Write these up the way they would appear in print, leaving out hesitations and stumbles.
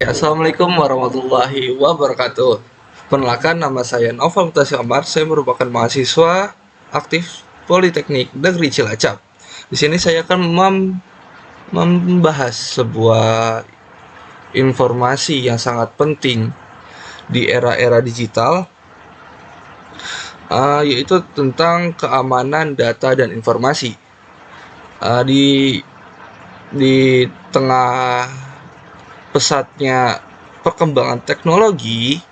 Ya, Assalamualaikum warahmatullahi wabarakatuh. Perkenalkan, nama saya Novel Mutasi Omar. Saya merupakan mahasiswa aktif Politeknik Negeri Cilacap. Di sini saya akan membahas sebuah informasi yang sangat penting di era-era digital, yaitu tentang keamanan data dan informasi. Di tengah pesatnya perkembangan teknologi,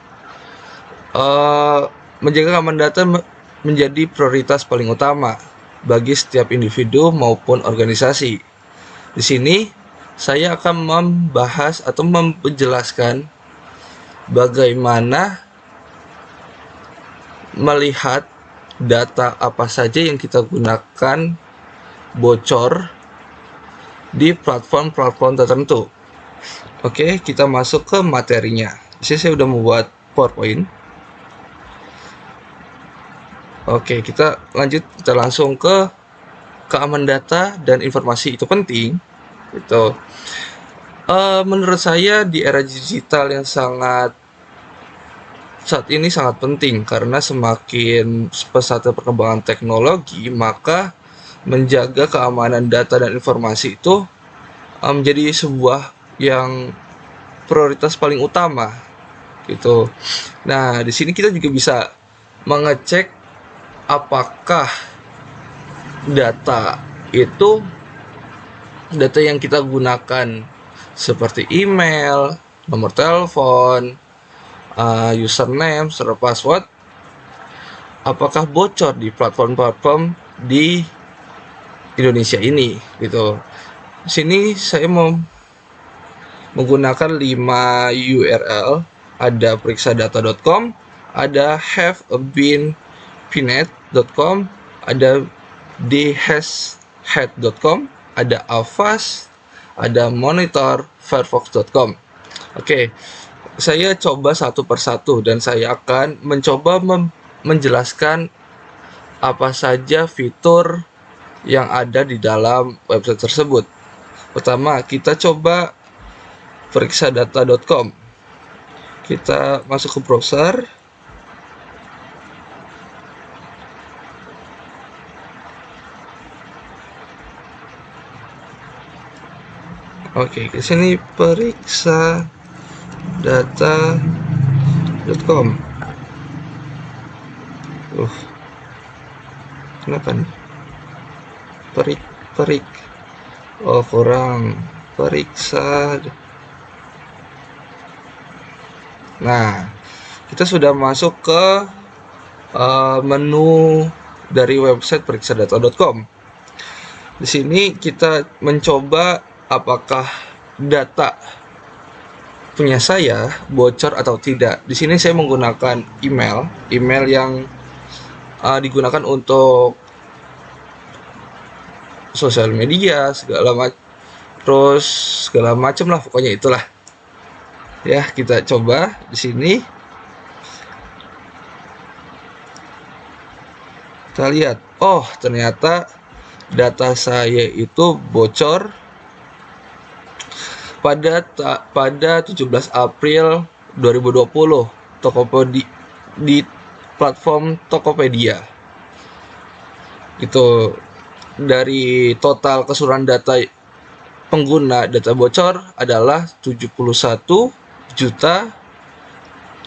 eh, menjaga keamanan data menjadi prioritas paling utama bagi setiap individu maupun organisasi. Di sini saya akan membahas atau menjelaskan bagaimana melihat data apa saja yang kita gunakan bocor di platform-platform tertentu. Oke, kita masuk ke materinya. Di sini saya sudah membuat PowerPoint. Oke, kita langsung ke keamanan data dan informasi itu penting. Itu menurut saya di era digital yang saat ini sangat penting, karena semakin pesatnya perkembangan teknologi, maka menjaga keamanan data dan informasi itu menjadi sebuah yang prioritas paling utama gitu. Nah, di sini kita juga bisa mengecek apakah data yang kita gunakan seperti email, nomor telepon, username, serta password, apakah bocor di platform-platform di Indonesia ini gitu. Di sini saya mau menggunakan 5 URL. Ada periksadata.com, ada haveabeenpinet.com, ada dhashhead.com, ada avast, ada monitorfirefox.com. Oke, saya coba satu persatu dan saya akan mencoba menjelaskan apa saja fitur yang ada di dalam website tersebut. Pertama, kita coba periksadata.com. Kita masuk ke browser. Oke, ke sini periksadata.com. Kenapa nih? Perik. Oh, kurang. Periksa. Nah, kita sudah masuk ke menu dari website periksadata.com. Di sini kita mencoba apakah data punya saya bocor atau tidak. Di sini saya menggunakan email yang digunakan untuk sosial media, segala macam lah, pokoknya itulah. Ya, kita coba di sini. Kita lihat, oh ternyata data saya itu bocor pada 17 April 2020 di platform Tokopedia. Itu dari total keseluruhan data pengguna, data bocor adalah 71 juta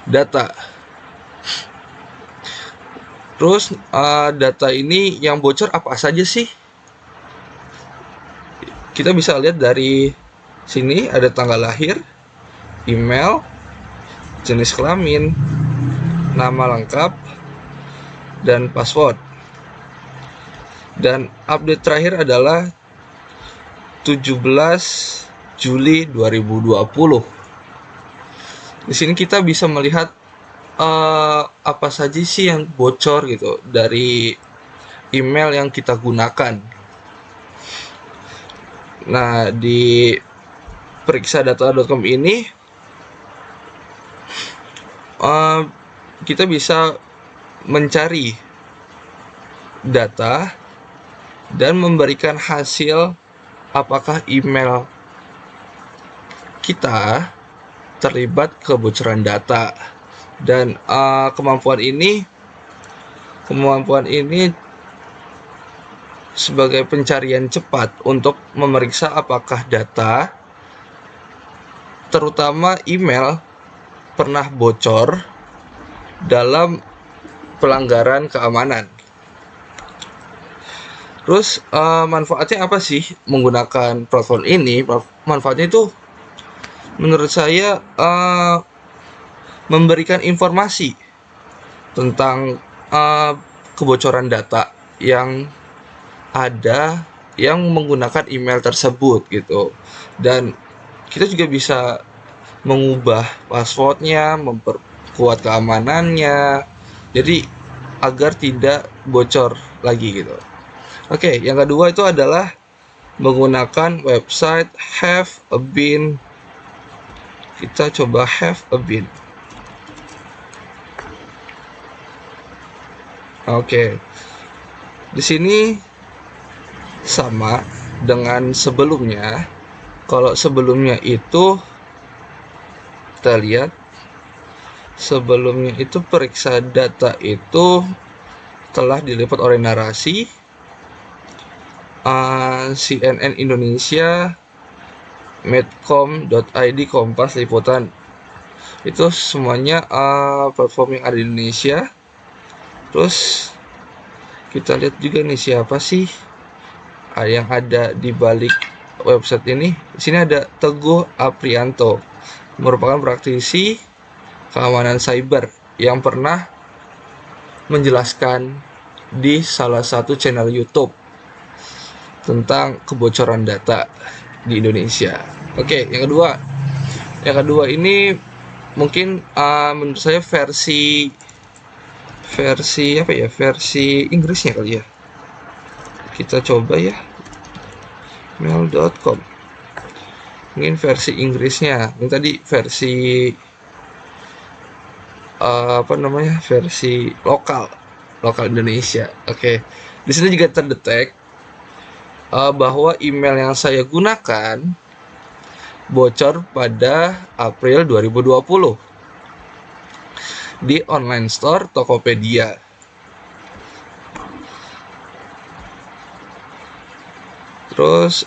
data. Terus data ini yang bocor apa saja sih? Kita bisa lihat dari sini, ada tanggal lahir, email, jenis kelamin, nama lengkap, dan password. Dan update terakhir adalah 17 Juli 2020. Di sini kita bisa melihat apa saja sih yang bocor gitu dari email yang kita gunakan. Nah, di periksadata.com ini kita bisa mencari data dan memberikan hasil apakah email kita terlibat kebocoran data. Dan kemampuan ini sebagai pencarian cepat untuk memeriksa apakah data, terutama email, pernah bocor dalam pelanggaran keamanan. Terus manfaatnya apa sih menggunakan platform ini? Manfaatnya itu menurut saya memberikan informasi tentang kebocoran data yang ada yang menggunakan email tersebut gitu. Dan kita juga bisa mengubah passwordnya, memperkuat keamanannya, jadi agar tidak bocor lagi gitu. Oke, yang kedua itu adalah menggunakan website Have a Bean. Kita coba Have a Bean. Oke, di sini sama dengan sebelumnya. Kalau sebelumnya itu kita lihat, sebelumnya itu periksa data itu telah dilipat oleh narasi, CNN Indonesia, medcom.id, Kompas, Liputan. Itu semuanya platform yang ada di Indonesia. Terus kita lihat juga nih siapa sih yang ada di balik website ini. Di sini ada Teguh Aprianto, merupakan praktisi keamanan cyber yang pernah menjelaskan di salah satu channel YouTube tentang kebocoran data di Indonesia. Oke, yang kedua ini mungkin menurut saya versi apa ya? Versi Inggrisnya kali ya. Kita coba ya. mail.com. Mungkin versi Inggrisnya. Ini tadi versi versi lokal Indonesia. Oke. Di sini juga terdetek bahwa email yang saya gunakan bocor pada April 2020 di online store Tokopedia. Terus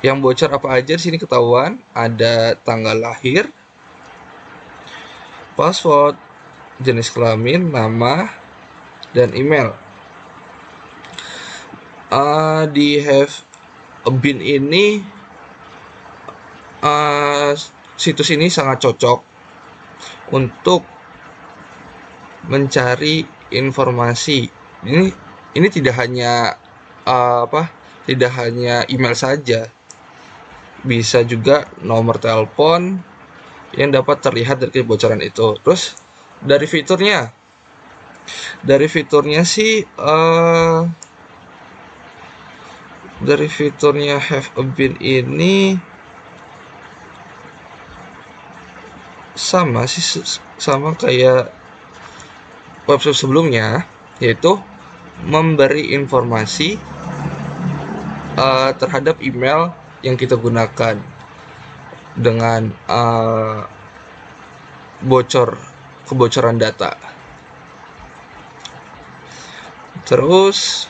yang bocor apa aja di sini ketahuan, ada tanggal lahir, password, jenis kelamin, nama, dan email. Di Have a Bean ini situs ini sangat cocok untuk mencari informasi. Ini tidak hanya tidak hanya email saja, bisa juga nomor telepon yang dapat terlihat dari kebocoran itu. Terus dari fiturnya Have a Bean ini sama kayak website sebelumnya, yaitu memberi informasi terhadap email yang kita gunakan dengan kebocoran data. Terus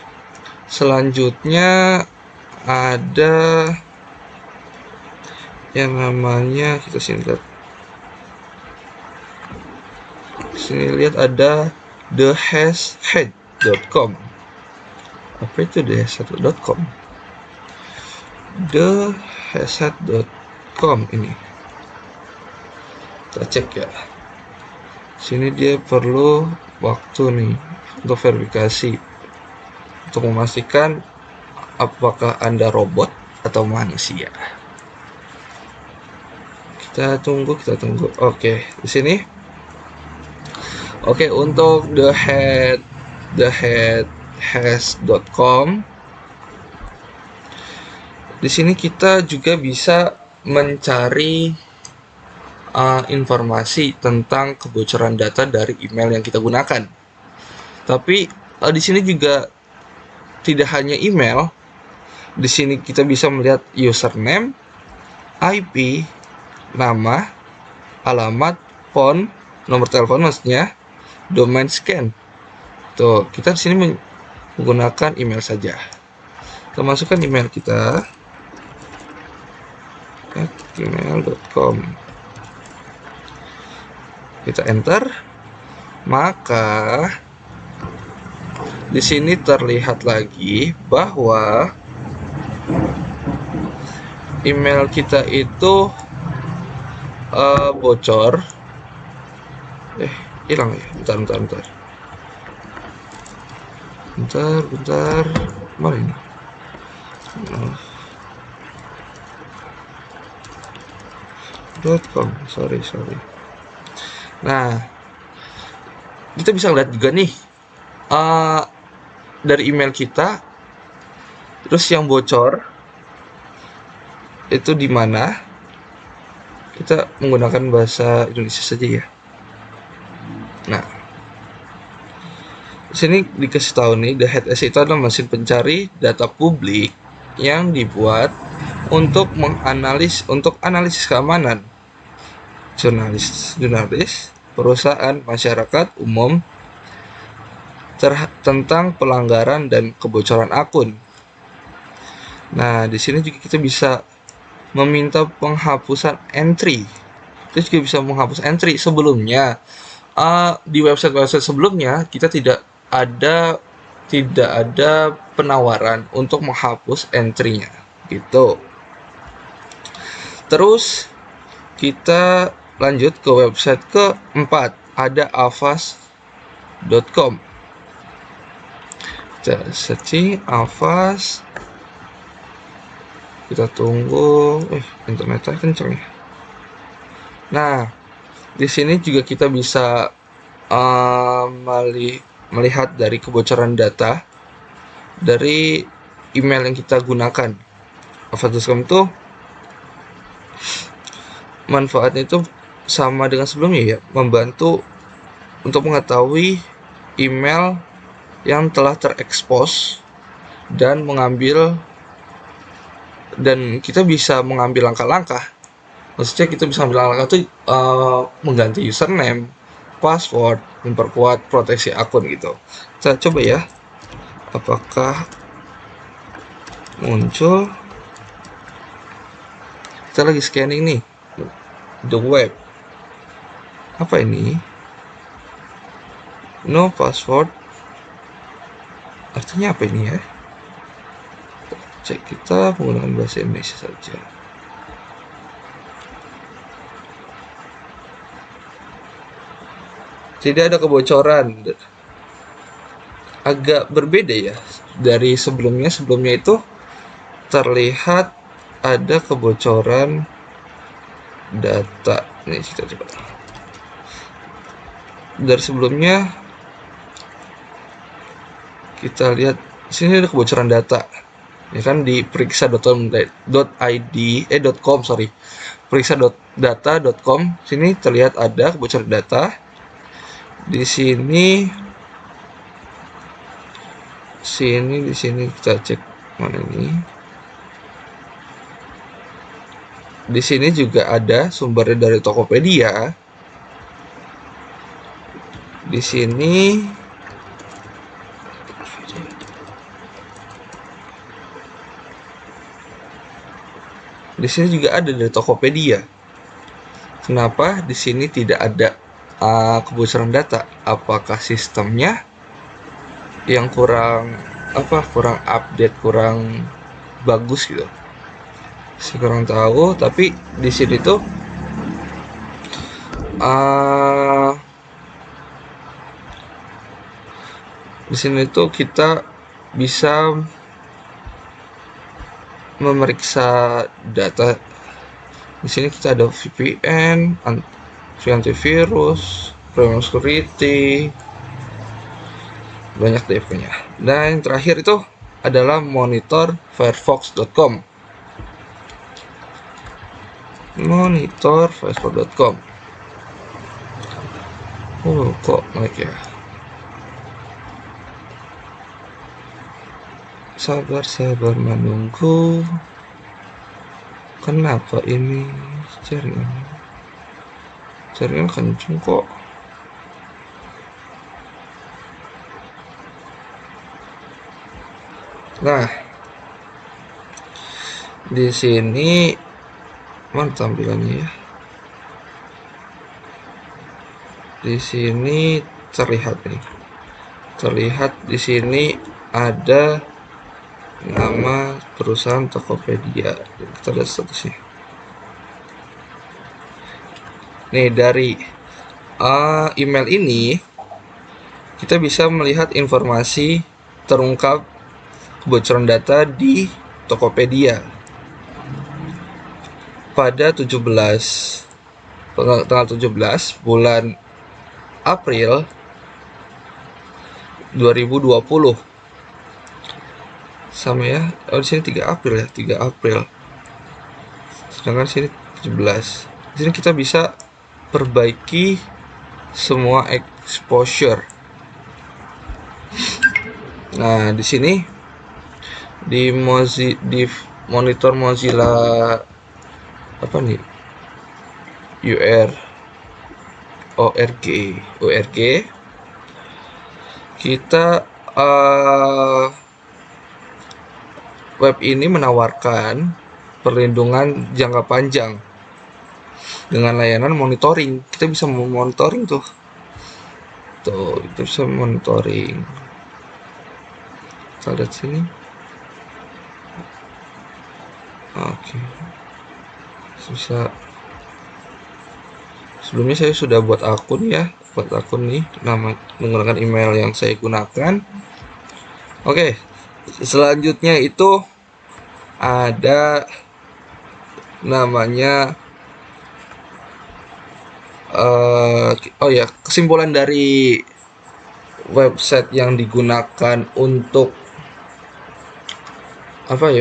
selanjutnya ada yang namanya, kita sini lihat ada thehashhead.com. Apa itu thehashhead.com? thehashhead.com ini kita cek ya. Sini dia perlu waktu nih untuk verifikasi, untuk memastikan apakah Anda robot atau manusia. Kita tunggu. Oke, di sini. Oke, untuk thehashhead.com, di sini kita juga bisa mencari informasi tentang kebocoran data dari email yang kita gunakan. Tapi di sini juga tidak hanya email. Di sini kita bisa melihat username, IP, nama, alamat, phone, nomor telepon maksudnya, domain scan. Tuh, kita di sini menggunakan email saja. Kita masukkan email kita, gmail.com. Kita enter, maka di sini terlihat lagi bahwa email kita itu bocor. Hilang ya. Bentar. Mana ini? .com. Sorry. Nah, kita bisa lihat juga nih dari email kita, terus yang bocor itu di mana. Kita menggunakan bahasa Indonesia saja ya. Nah, di sini dikasih tahu nih, The HTS itu adalah mesin pencari data publik yang dibuat untuk analisis keamanan jurnalis, perusahaan, masyarakat umum tentang pelanggaran dan kebocoran akun. Nah, di sini juga kita bisa meminta penghapusan entry. Kita juga bisa menghapus entry. Sebelumnya di website sebelumnya kita tidak ada penawaran untuk menghapus entry-nya gitu. Terus kita lanjut ke website keempat, ada avast.com. Kita searching avast. Kita tunggu, internetnya kenceng ya. Nah, di sini juga kita bisa melihat dari kebocoran data dari email yang kita gunakan. Avast.com itu manfaatnya itu sama dengan sebelumnya ya, membantu untuk mengetahui email yang telah terekspos dan kita bisa mengambil langkah-langkah. Maksudnya kita bisa ambil langkah itu mengganti username, password, memperkuat proteksi akun gitu. Kita coba ya, apakah muncul. Kita lagi scanning nih the web. Apa ini? No password. Artinya apa ini ya? Cek, kita menggunakan bahasa Indonesia saja. Tidak ada kebocoran. Agak berbeda ya dari sebelumnya. Sebelumnya itu terlihat ada kebocoran data. Nih, kita coba. Dari sebelumnya kita lihat sini ada kebocoran data. Ya kan, di periksa.com, periksa.data.com sini terlihat ada kebocoran data. Di sini kita cek mana ini. Di sini juga ada sumbernya dari Tokopedia. Di sini juga ada dari Tokopedia. Kenapa di sini tidak ada kebocoran data? Apakah sistemnya yang kurang update, kurang bagus gitu? Saya kurang tahu, tapi di sini tuh kita bisa memeriksa data. Di sini kita ada VPN, antivirus, premium security, banyak deh punya. Dan yang terakhir itu adalah monitor firefox.com. Kok naik ya? Sabar menunggu Kenapa ini jaringan? Jaringan kenceng kok. Nah, di sini mana tampilannya ya? Di sini terlihat nih. Terlihat di sini ada nama perusahaan Tokopedia. Kita lihat statusnya. Nih dari email ini kita bisa melihat informasi terungkap kebocoran data di Tokopedia pada tanggal 17 bulan April 2020. Sama ya. Oh, di sini 3 April ya, 3 April. Sedangkan sini 17. Di sini kita bisa perbaiki semua exposure. Nah, di sini di monitor Mozilla apa nih? ORG kita web ini menawarkan perlindungan jangka panjang dengan layanan monitoring. Kita bisa memonitoring tuh, kita bisa monitoring. Kita lihat sini. Oke. Bisa. Sebelumnya saya sudah buat akun ya, nih menggunakan email yang saya gunakan. Oke, selanjutnya itu ada namanya kesimpulan dari website yang digunakan untuk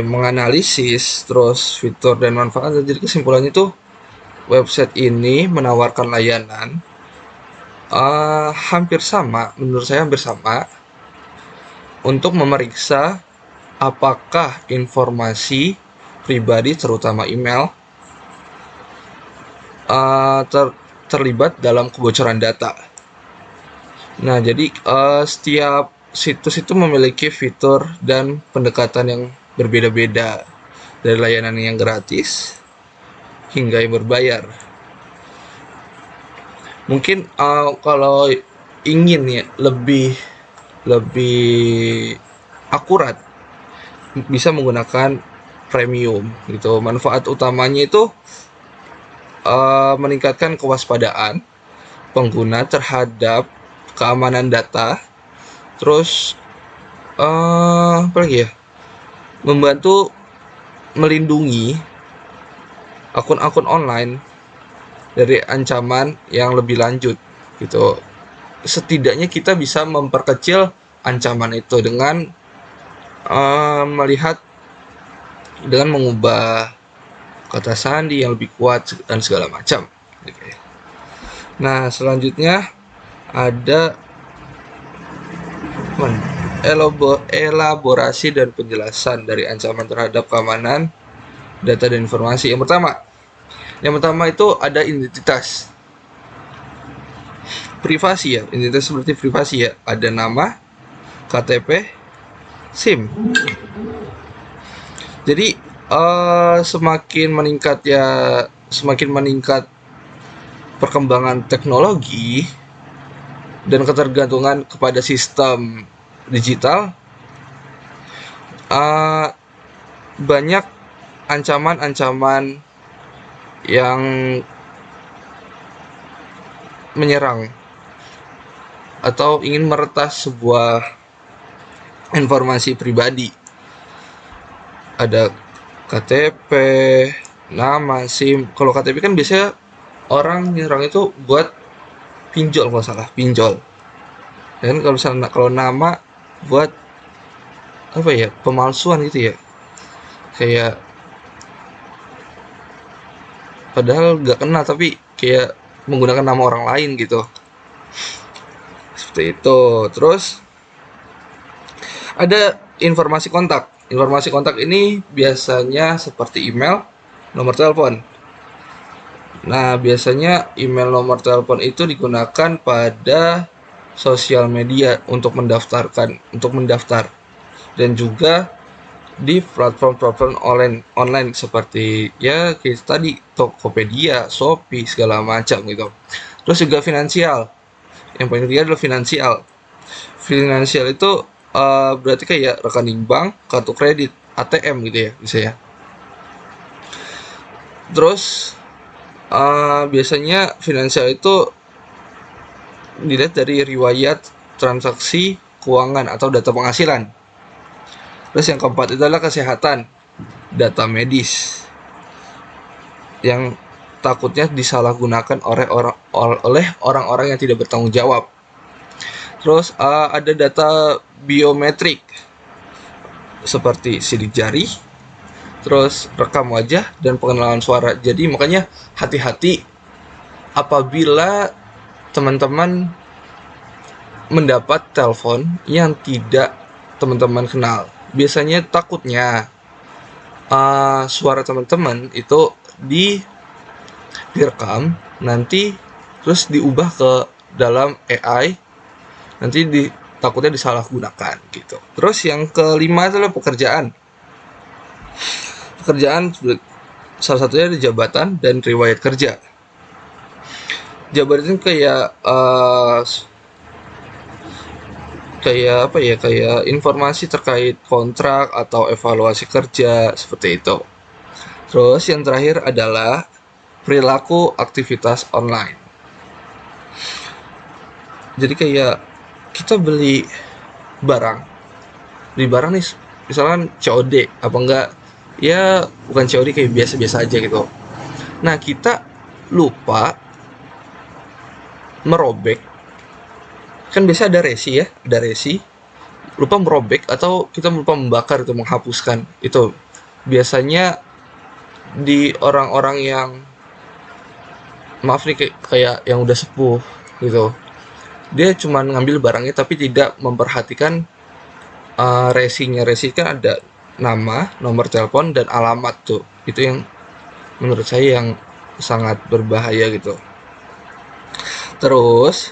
menganalisis terus fitur dan manfaat. Jadi kesimpulannya itu website ini menawarkan layanan menurut saya hampir sama untuk memeriksa apakah informasi pribadi terutama email terlibat dalam kebocoran data. Nah, jadi setiap situs itu memiliki fitur dan pendekatan yang berbeda-beda, dari layanan yang gratis hingga yang berbayar. Mungkin kalau ingin ya lebih akurat, bisa menggunakan premium gitu. Manfaat utamanya itu meningkatkan kewaspadaan pengguna terhadap keamanan data, terus apa lagi ya, membantu melindungi akun-akun online dari ancaman yang lebih lanjut gitu. Setidaknya kita bisa memperkecil ancaman itu dengan dengan mengubah kata sandi yang lebih kuat dan segala macam. Nah, selanjutnya ada elaborasi dan penjelasan dari ancaman terhadap keamanan data dan informasi. Yang pertama itu ada identitas privasi ya. Identitas seperti privasi ya. Ada nama, KTP, SIM. Jadi semakin meningkat perkembangan teknologi dan ketergantungan kepada sistem digital, banyak ancaman-ancaman yang menyerang atau ingin meretas sebuah informasi pribadi. Ada KTP, nama, SIM. Kalau KTP kan biasanya orang nyerang itu buat pinjol, kalau salah, pinjol. Dan kalau nama buat pemalsuan gitu ya. Kayak padahal nggak kena tapi kayak menggunakan nama orang lain gitu. Seperti itu. Terus ada informasi kontak. Informasi kontak ini biasanya seperti email, nomor telepon. Nah, biasanya email nomor telepon itu digunakan pada sosial media untuk mendaftar dan juga di platform-platform online seperti ya kayak tadi Tokopedia, Shopee segala macam gitu. Terus juga finansial. Yang paling ketiga adalah finansial. Finansial itu berarti kayak rekening bank, kartu kredit, ATM gitu ya, bisa ya. Terus biasanya finansial itu dilihat dari riwayat transaksi keuangan atau data penghasilan. Terus yang keempat itu adalah kesehatan, data medis yang takutnya disalahgunakan oleh orang-orang yang tidak bertanggung jawab. Terus ada data biometrik seperti sidik jari, terus rekam wajah dan pengenalan suara. Jadi makanya hati-hati apabila teman-teman mendapat telepon yang tidak teman-teman kenal. Biasanya takutnya suara teman-teman itu direkam nanti terus diubah ke dalam AI, nanti takutnya disalahgunakan gitu. Terus yang kelima adalah pekerjaan. Pekerjaan salah satunya ada jabatan dan riwayat kerja. Jabatan kayak apa ya, kayak informasi terkait kontrak atau evaluasi kerja seperti itu. Terus yang terakhir adalah perilaku aktivitas online. Jadi kayak kita beli barang nih, misalkan COD apa enggak, ya bukan COD, kayak biasa-biasa aja gitu. Nah, kita lupa merobek, kan biasa ada resi ya, lupa merobek atau kita lupa membakar atau menghapuskan. Itu biasanya di orang-orang yang maaf nih, kayak yang udah sepuh gitu. Dia cuma ngambil barangnya tapi tidak memperhatikan resinya. Resi kan ada nama, nomor telepon, dan alamat tuh. Itu yang menurut saya yang sangat berbahaya gitu. Terus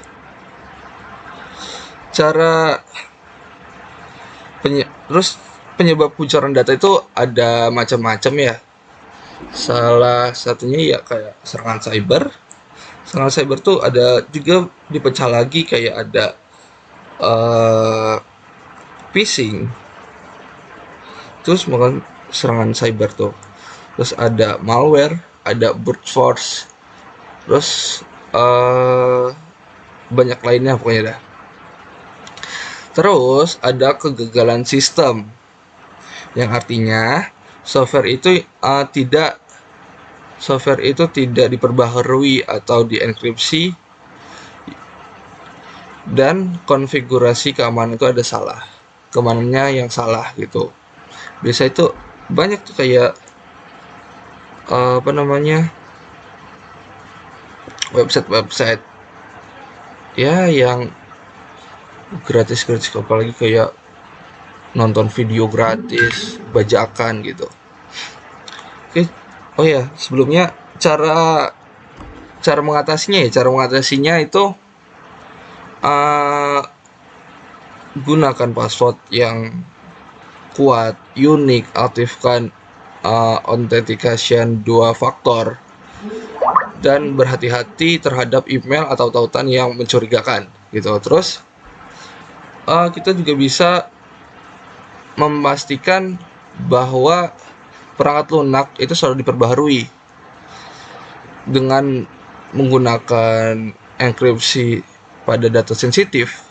penyebab bocoran data itu ada macam-macam ya. Salah satunya ya kayak serangan cyber. Serangan cyber tuh ada juga dipecah lagi, kayak ada phishing. Terus melakukan serangan cyber tuh. Terus ada malware, ada brute force. Terus banyak lainnya pokoknya dah. Terus ada kegagalan sistem, yang artinya software itu tidak diperbaharui atau dienkripsi, dan konfigurasi keamanan itu ada salah, keamanannya yang salah gitu. Biasa itu banyak tuh kayak website ya yang gratis, apalagi kayak nonton video gratis, bajakan gitu. Oke. Oh ya, sebelumnya cara mengatasinya itu gunakan password yang kuat, unik, aktifkan authentication 2 faktor, dan berhati-hati terhadap email atau tautan yang mencurigakan gitu. Terus kita juga bisa memastikan bahwa perangkat lunak itu selalu diperbaharui dengan menggunakan enkripsi pada data sensitif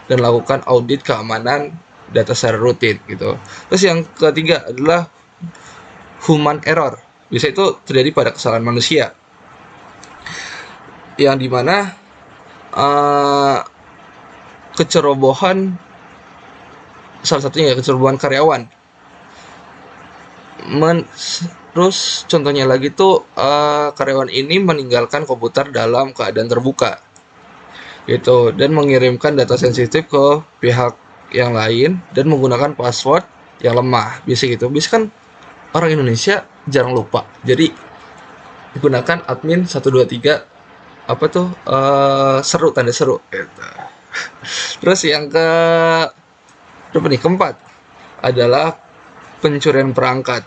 dan lakukan audit keamanan data secara rutin gitu. Terus yang ketiga adalah human error. Bisa itu terjadi pada kesalahan manusia, yang dimana kecerobohan, salah satunya ya kecerobohan karyawan. Terus contohnya lagi tuh karyawan ini meninggalkan komputer dalam keadaan terbuka gitu, dan mengirimkan data sensitif ke pihak yang lain dan menggunakan password yang lemah. Biasa gitu. Biasa kan orang Indonesia jarang lupa. Jadi gunakan admin 123 apa tuh seru, tanda seru gitu. Terus yang berapa nih, keempat adalah pencurian perangkat.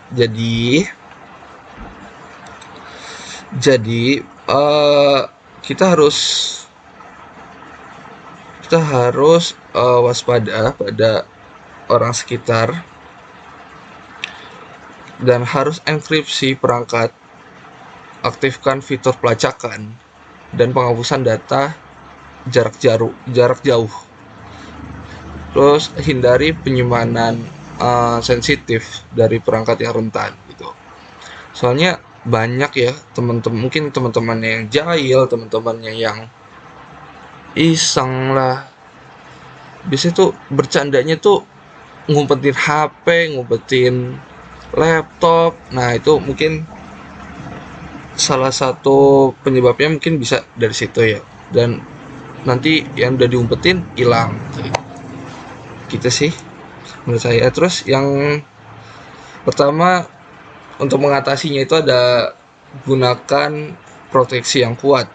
Jadi kita harus waspada pada orang sekitar dan harus enkripsi perangkat, aktifkan fitur pelacakan dan penghapusan data jarak jauh. Terus hindari penyimpanan sensitif dari perangkat yang rentan gitu. Soalnya banyak ya mungkin teman-temannya yang jahil, teman-temannya yang iseng lah. Biasanya tuh bercandanya tuh ngumpetin HP, ngumpetin laptop. Nah, itu mungkin salah satu penyebabnya mungkin bisa dari situ ya. Dan nanti yang udah diumpetin hilang. Gitu sih menurut saya. Terus yang pertama, untuk mengatasinya itu ada gunakan proteksi yang kuat.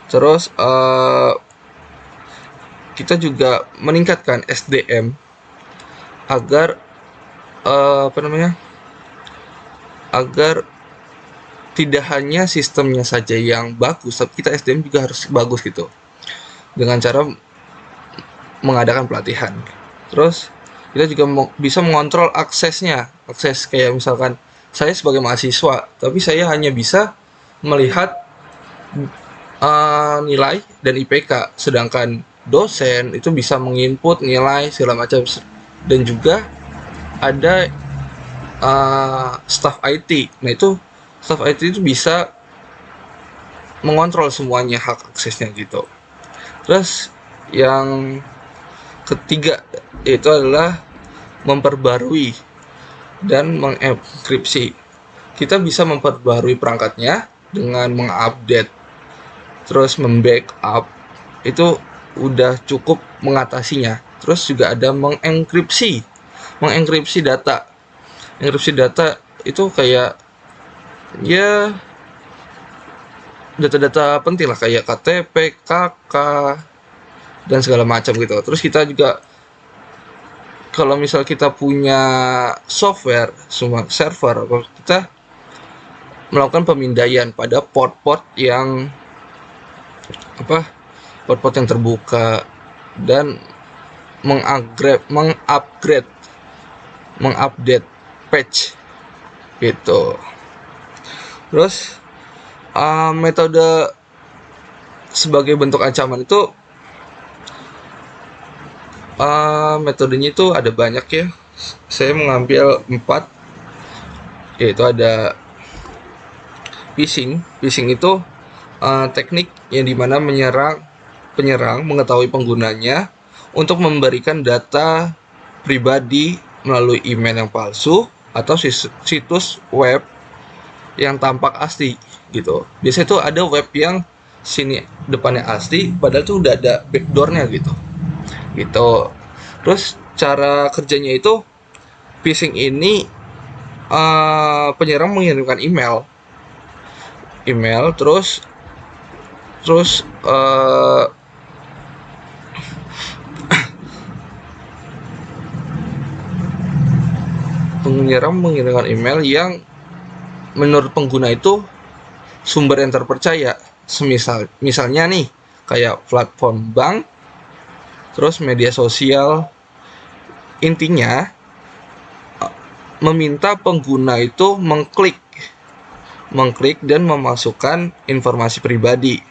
Terus kita juga meningkatkan SDM agar agar tidak hanya sistemnya saja yang bagus, tapi kita SDM juga harus bagus gitu, dengan cara mengadakan pelatihan. Terus kita juga bisa mengontrol akses kayak misalkan saya sebagai mahasiswa, tapi saya hanya bisa melihat nilai dan IPK, sedangkan dosen itu bisa menginput nilai segala macam. Dan juga ada staff IT. Nah, itu staff IT itu bisa mengontrol semuanya, hak aksesnya gitu. Terus yang ketiga itu adalah memperbarui dan mengenkripsi. Kita bisa memperbarui perangkatnya dengan mengupdate, terus membackup, itu udah cukup mengatasinya. Terus juga ada mengenkripsi data. Enkripsi data itu kayak ya data-data penting lah, kayak KTP, KK, dan segala macam gitu. Terus kita juga kalau misal kita punya software, semua server, kita melakukan pemindaian pada port-port yang terbuka dan mengupdate patch gitu. Terus metode sebagai bentuk ancaman itu metodenya itu ada banyak ya. Saya mengambil 4, yaitu ada phishing. Phishing itu teknik yang dimana penyerang mengetahui penggunanya untuk memberikan data pribadi melalui email yang palsu atau situs web yang tampak asli gitu. Biasanya tuh ada web yang sini depannya asli, padahal tuh udah ada backdoornya gitu. Terus cara kerjanya itu, phishing ini penyerang mengirimkan email terus penyerang mengirimkan email yang menurut pengguna itu sumber yang terpercaya. Misalnya nih, kayak platform bank, terus media sosial. Intinya meminta pengguna itu mengklik dan memasukkan informasi pribadi.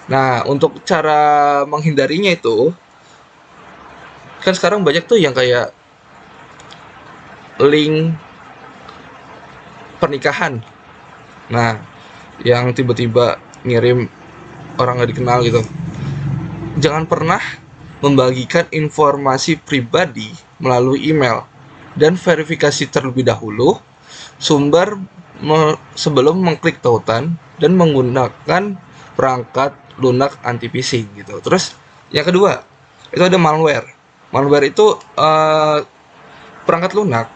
Nah, untuk cara menghindarinya itu, kan sekarang banyak tuh yang kayak link pernikahan. Nah, yang tiba-tiba ngirim orang nggak dikenal gitu. Jangan pernah membagikan informasi pribadi melalui email, dan verifikasi terlebih dahulu sumber sebelum mengklik tautan dan menggunakan perangkat lunak anti phishing gitu. Terus yang kedua itu ada malware. Malware itu perangkat lunak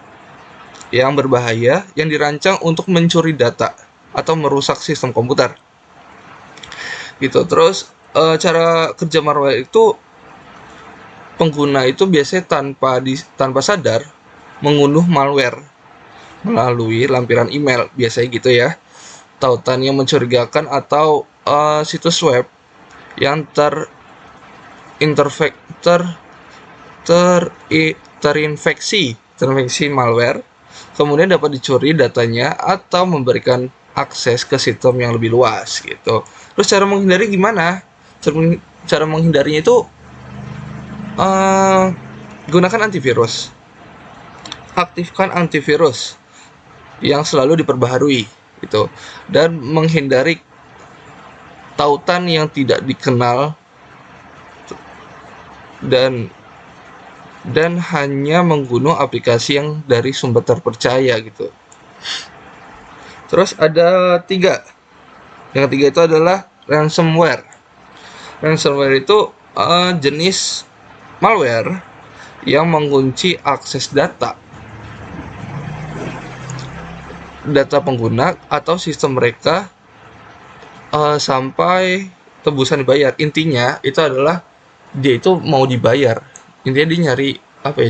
yang berbahaya yang dirancang untuk mencuri data atau merusak sistem komputer. Gitu. Terus cara kerja malware itu, pengguna itu biasanya tanpa sadar mengunduh malware melalui lampiran email, biasanya gitu ya. Tautan yang mencurigakan atau situs web yang terinfeksi terinfeksi malware, kemudian dapat dicuri datanya atau memberikan akses ke sistem yang lebih luas gitu. Terus cara menghindari gimana? Cara menghindarinya itu gunakan antivirus. Aktifkan antivirus yang selalu diperbaharui gitu, dan menghindari tautan yang tidak dikenal dan hanya mengunduh aplikasi yang dari sumber terpercaya gitu. Terus ada tiga. Yang ketiga itu adalah ransomware. Ransomware itu jenis malware yang mengunci akses data pengguna atau sistem mereka sampai tebusan dibayar. Intinya itu adalah dia itu mau dibayar. Intinya dia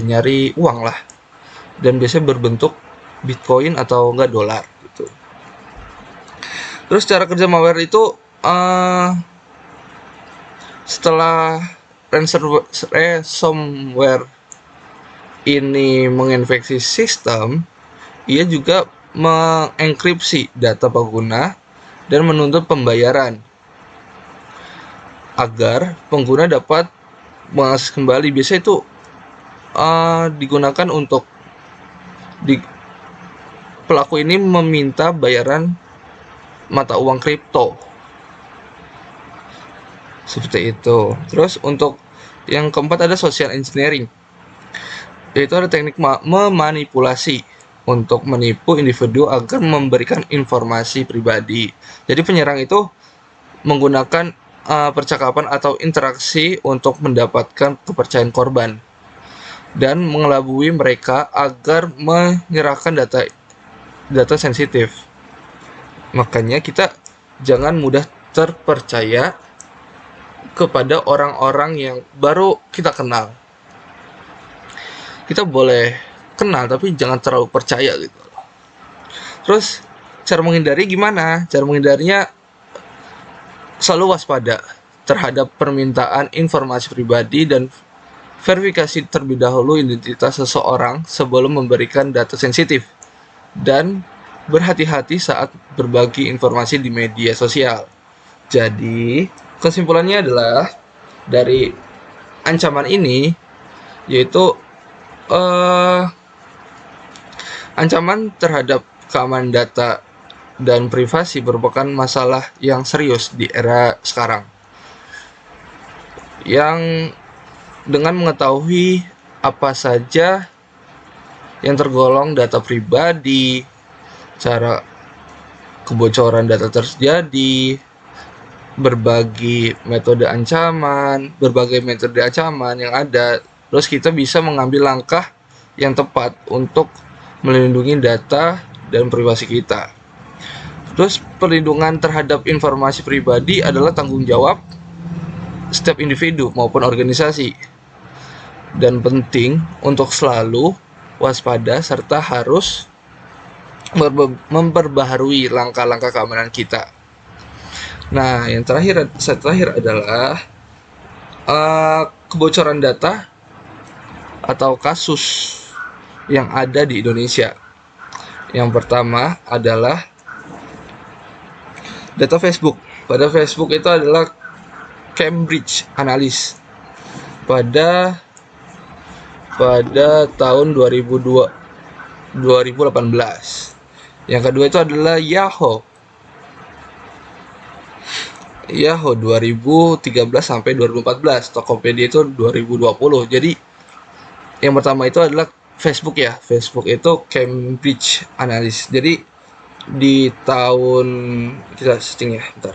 nyari uang lah. Dan biasanya berbentuk Bitcoin atau enggak dolar gitu. Terus cara kerja malware itu setelah ransomware ini menginfeksi sistem, ia juga mengenkripsi data pengguna dan menuntut pembayaran agar pengguna dapat mengakses kembali. Biasanya itu digunakan untuk pelaku ini meminta bayaran mata uang kripto seperti itu. Terus untuk yang keempat ada social engineering, yaitu ada teknik memanipulasi untuk menipu individu agar memberikan informasi pribadi. Jadi penyerang itu menggunakan percakapan atau interaksi untuk mendapatkan kepercayaan korban dan mengelabui mereka agar menyerahkan data sensitif. Makanya kita jangan mudah terpercaya kepada orang-orang yang baru kita kenal. Kita boleh kenal tapi jangan terlalu percaya gitu. Terus cara menghindari gimana? Cara menghindarinya selalu waspada terhadap permintaan informasi pribadi dan verifikasi terlebih dahulu identitas seseorang sebelum memberikan data sensitif, dan berhati-hati saat berbagi informasi di media sosial. Jadi kesimpulannya adalah dari ancaman ini yaitu ancaman terhadap keamanan data dan privasi merupakan masalah yang serius di era sekarang. Yang dengan mengetahui apa saja yang tergolong data pribadi, cara kebocoran data terjadi, berbagai metode ancaman yang ada, terus kita bisa mengambil langkah yang tepat untuk melindungi data dan privasi kita. Terus perlindungan terhadap informasi pribadi adalah tanggung jawab setiap individu maupun organisasi, dan penting untuk selalu waspada serta harus memperbaharui langkah-langkah keamanan kita. Nah, yang terakhir adalah kebocoran data atau kasus yang ada di Indonesia. Yang pertama adalah data Facebook. Pada Facebook itu adalah Cambridge Analytica pada tahun 2018. Yang kedua itu adalah Yahoo 2013 sampai 2014. Tokopedia itu 2020. Jadi yang pertama itu adalah Facebook ya. Facebook itu Cambridge Analytica. Jadi di tahun kita searching ya, bentar.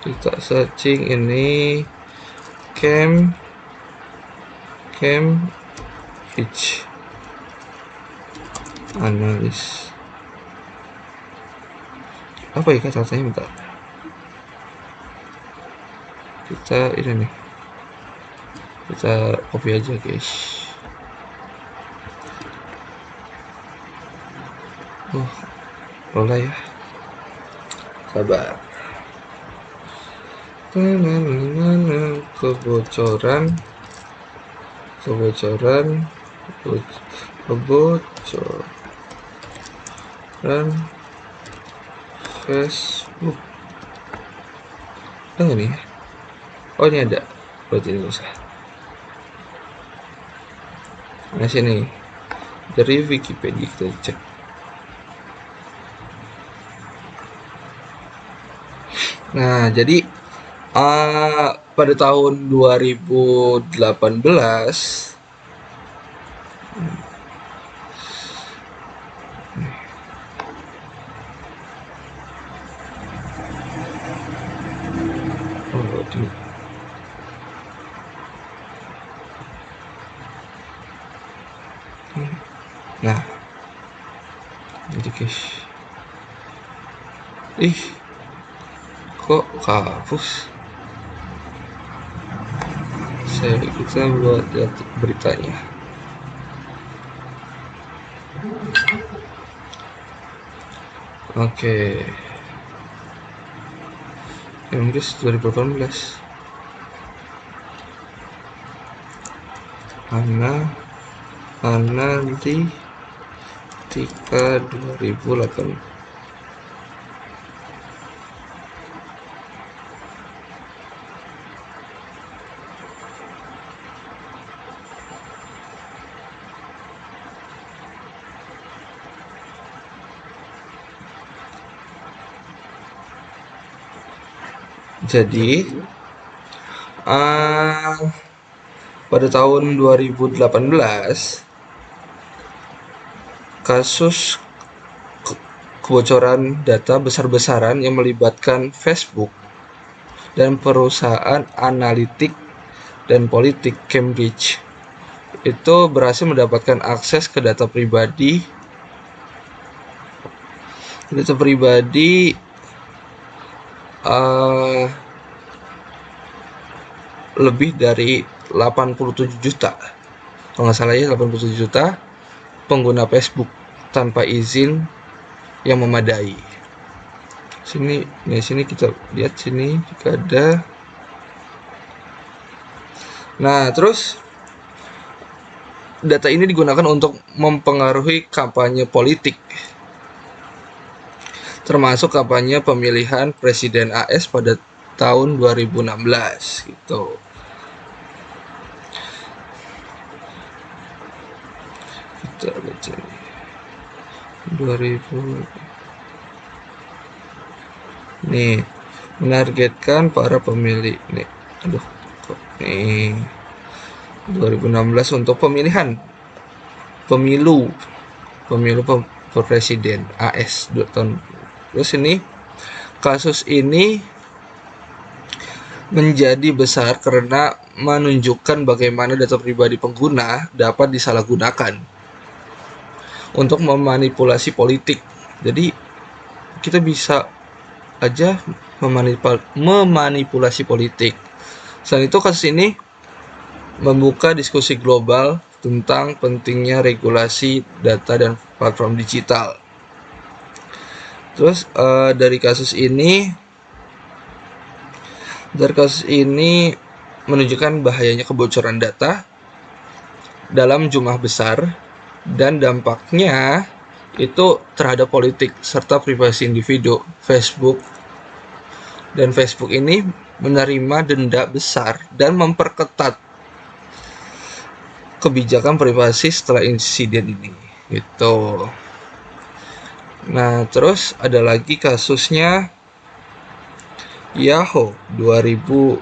Kita searching ini Cambridge Analyst. Apa ya kata-katanya, bentar. Kita ini nih, kita copy aja guys. Boleh ya, sabar. Kebocoran Facebook. Ada nggak nih? Oh, ini ada. Berarti ini usah. Nah, sini dari Wikipedia kita cek. Nah, jadi pada tahun 2018 nah, jadi guys, kok hapus? Kita buat beritanya. Oke. Inggris 2018. Analitika 2008. Jadi pada tahun 2018 kasus kebocoran data besar-besaran yang melibatkan Facebook dan perusahaan analitik dan politik Cambridge itu berhasil mendapatkan akses ke data pribadi lebih dari 87 juta, kalau nggak salah ya 87 juta pengguna Facebook tanpa izin yang memadai. Sini kita lihat sini jika ada. Nah, terus data ini digunakan untuk mempengaruhi kampanye politik, termasuk kampanye pemilihan presiden AS pada tahun 2016 gitu. Kita baca nih. 2000 nih menargetkan para pemilih nih. Nih 2016 untuk pemilihan pemilu presiden AS 2 tahun. Terus ini kasus ini menjadi besar karena menunjukkan bagaimana data pribadi pengguna dapat disalahgunakan untuk memanipulasi politik. Jadi kita bisa aja memanipulasi politik. Selain itu, kasus ini membuka diskusi global tentang pentingnya regulasi data dan platform digital. Terus dari kasus ini menunjukkan bahayanya kebocoran data dalam jumlah besar dan dampaknya itu terhadap politik serta privasi individu. Facebook ini menerima denda besar dan memperketat kebijakan privasi setelah insiden ini gitu. Nah, terus ada lagi kasusnya Yahoo 2013.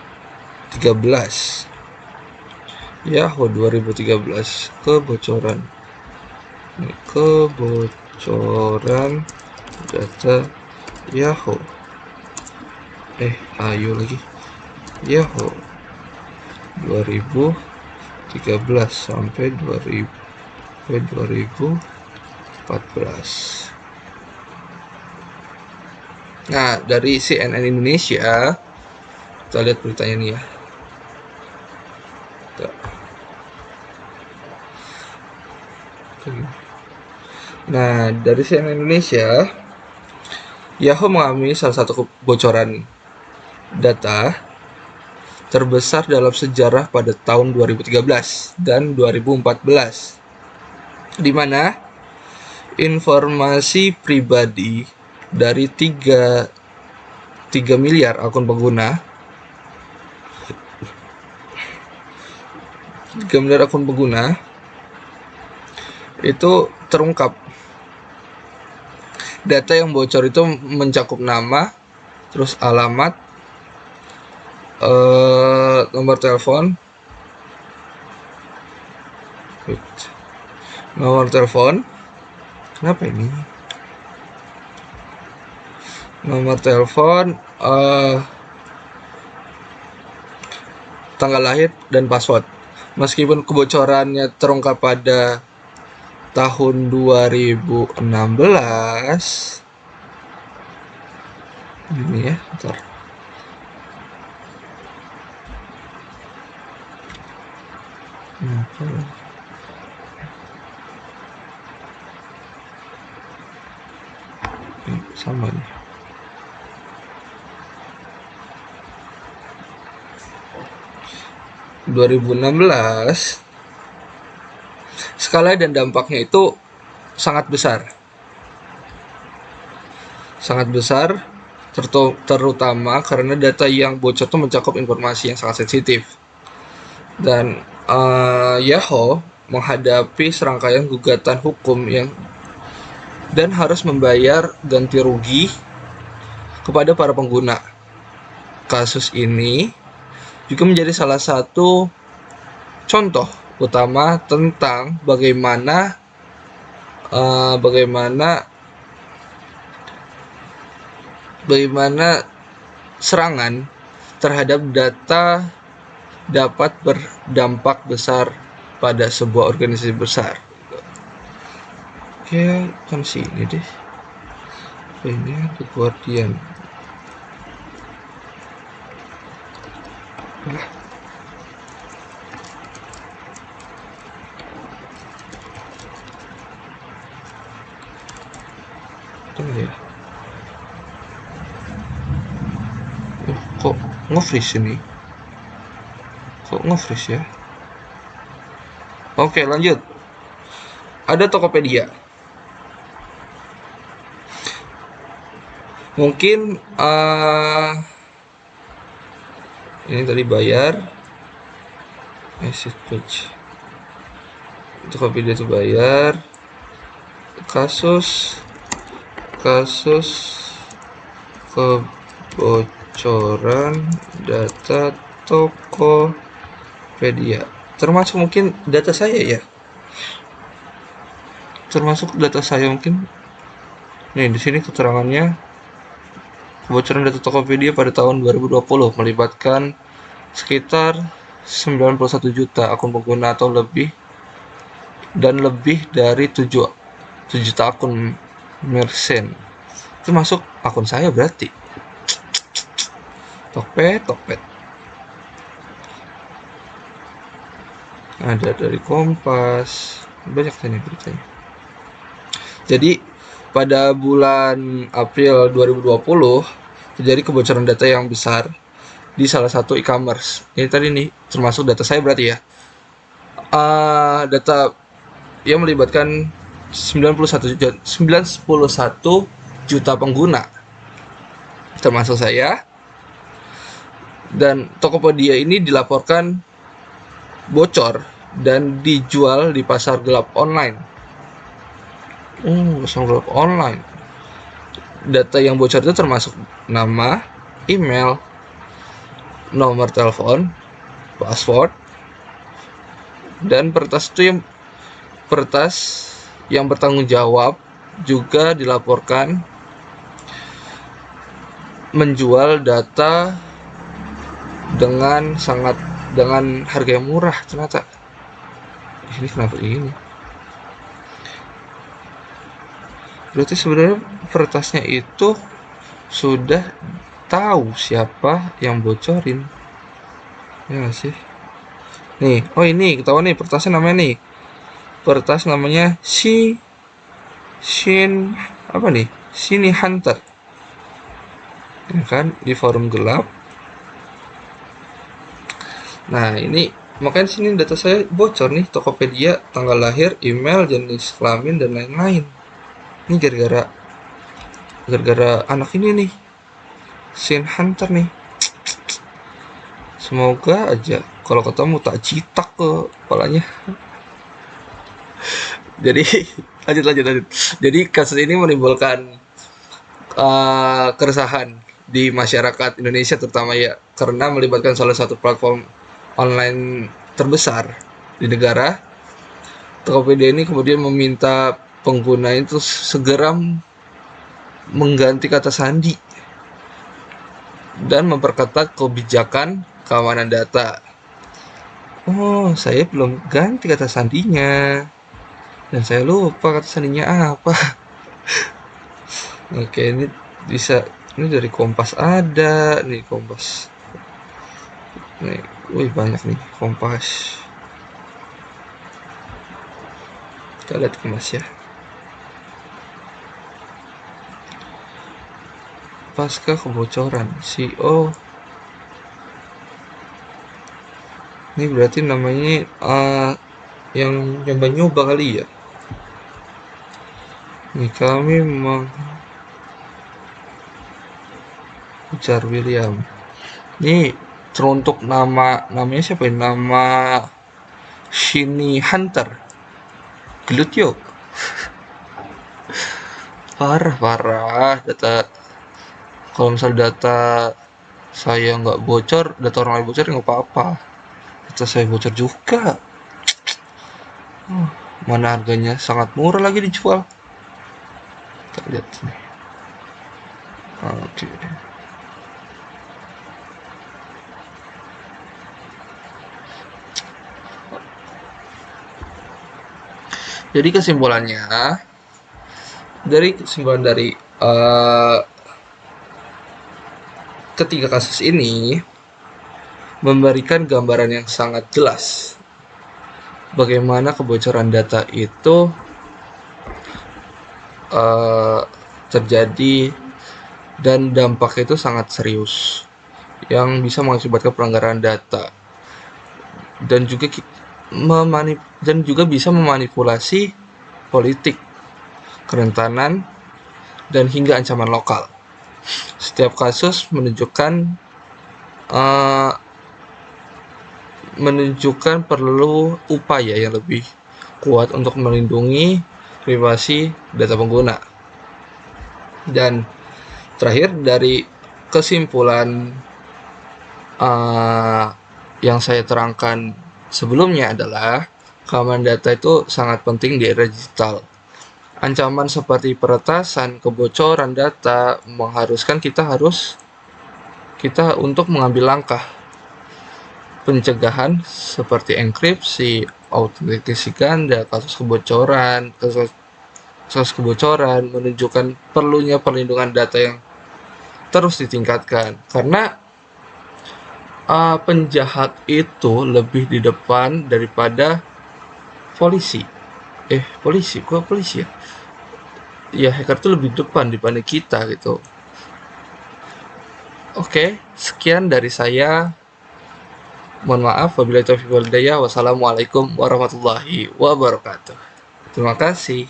Kebocoran data Yahoo. Yahoo 2013. 2013 sampai 2014. Nah, dari CNN Indonesia, kita lihat beritanya nih ya. Nah, dari CNN Indonesia, Yahoo mengalami salah satu kebocoran data terbesar dalam sejarah pada tahun 2013 dan 2014, di mana informasi pribadi dari 3 miliar akun pengguna 3 miliar akun pengguna itu terungkap. Data yang bocor itu mencakup nama, terus alamat, nomor telepon, kenapa ini? Nomor telepon, tanggal lahir, dan password. Meskipun kebocorannya terungkap pada tahun 2016, ini ya, bentar. Sama nih. (2016) skala dan dampaknya itu sangat besar, terutama karena data yang bocor itu mencakup informasi yang sangat sensitif. Dan Yahoo menghadapi serangkaian gugatan hukum dan harus membayar ganti rugi kepada para pengguna. Kasus ini juga menjadi salah satu contoh utama tentang bagaimana serangan terhadap data dapat berdampak besar pada sebuah organisasi besar. Oke, kan sini deh. Ini The Guardian. Ya. Kok nge-freeze ini? Ya? Oke, lanjut. Ada Tokopedia. Mungkin ini tadi bayar. Message page. Tokopedia itu bayar. Kasus kebocoran data Tokopedia, termasuk mungkin data saya ya, mungkin. Nih di sini keterangannya, kebocoran data Tokopedia pada tahun 2020 melibatkan sekitar 91 juta akun pengguna atau lebih dari 7 juta akun merchant. Itu masuk akun saya berarti. Tokped. Ada dari Kompas, banyak nih beritanya. Jadi pada bulan April 2020 terjadi kebocoran data yang besar di salah satu e-commerce. Ini tadi nih termasuk data saya berarti ya. Data yang melibatkan 91 juta pengguna, termasuk saya. Dan Tokopedia ini dilaporkan bocor dan dijual di pasar gelap online. Pasar gelap online. Data yang bocor itu termasuk nama, email, nomor telepon, password, dan peretas yang bertanggung jawab juga dilaporkan menjual data dengan harga yang murah ternyata. Ini kenapa ini? Berarti sebenarnya peretasnya itu sudah tahu siapa yang bocorin, ya nggak sih? Nih, oh ini ketahuan nih peretasnya namanya nih. Peretas namanya Shin apa nih? Sini Hunter, ya kan? Di forum gelap. Nah, ini makanya sini data saya bocor nih, Tokopedia, tanggal lahir, email, jenis kelamin dan lain-lain. Ini gara-gara anak ini nih, Shin Hunter nih. Semoga aja kalau ketemu tak citak ke kepalanya. Jadi lanjut. Jadi kasus ini menimbulkan keresahan di masyarakat Indonesia terutama ya, karena melibatkan salah satu platform online terbesar di negara. Tokopedia ini kemudian meminta pengguna itu segera mengganti kata sandi dan memperketat kebijakan keamanan data. Oh, saya belum ganti kata sandinya. Dan saya lupa kata sandinya apa. Oke, ini bisa, ini dari Kompas ada, nih Kompas. Nih, wih banyak nih Kompas. Kita lihat Kompas ya. Pasca kebocoran CEO. Ini berarti namanya yang nyoba-nyoba kali ya. Nih kami ujar William. Ini teruntuk namanya siapa ya? Nama Shini Hunter. Gelut yuk. Parah data. Kalau misal data saya nggak bocor, data orang lain bocor nggak apa-apa. Data saya bocor juga. Mana harganya sangat murah lagi dijual. Kita lihat nih. Oke. Jadi kesimpulan dari ketiga kasus ini memberikan gambaran yang sangat jelas bagaimana kebocoran data itu terjadi dan dampaknya itu sangat serius yang bisa mengakibatkan pelanggaran data dan juga bisa memanipulasi politik, kerentanan, dan hingga ancaman lokal. Setiap kasus menunjukkan perlu upaya yang lebih kuat untuk melindungi privasi data pengguna. Dan terakhir dari kesimpulan yang saya terangkan sebelumnya adalah keamanan data itu sangat penting di era digital. Ancaman seperti peretasan, kebocoran data mengharuskan kita untuk mengambil langkah pencegahan seperti enkripsi, autentikasi ganda, kasus kebocoran menunjukkan perlunya perlindungan data yang terus ditingkatkan karena penjahat itu lebih di depan daripada polisi. Polisi ya? Hacker itu lebih depan dibanding kita gitu. Oke, sekian dari saya. Mohon maaf wabillahi taufiq wal hidayah. Wassalamualaikum warahmatullahi wabarakatuh. Terima kasih.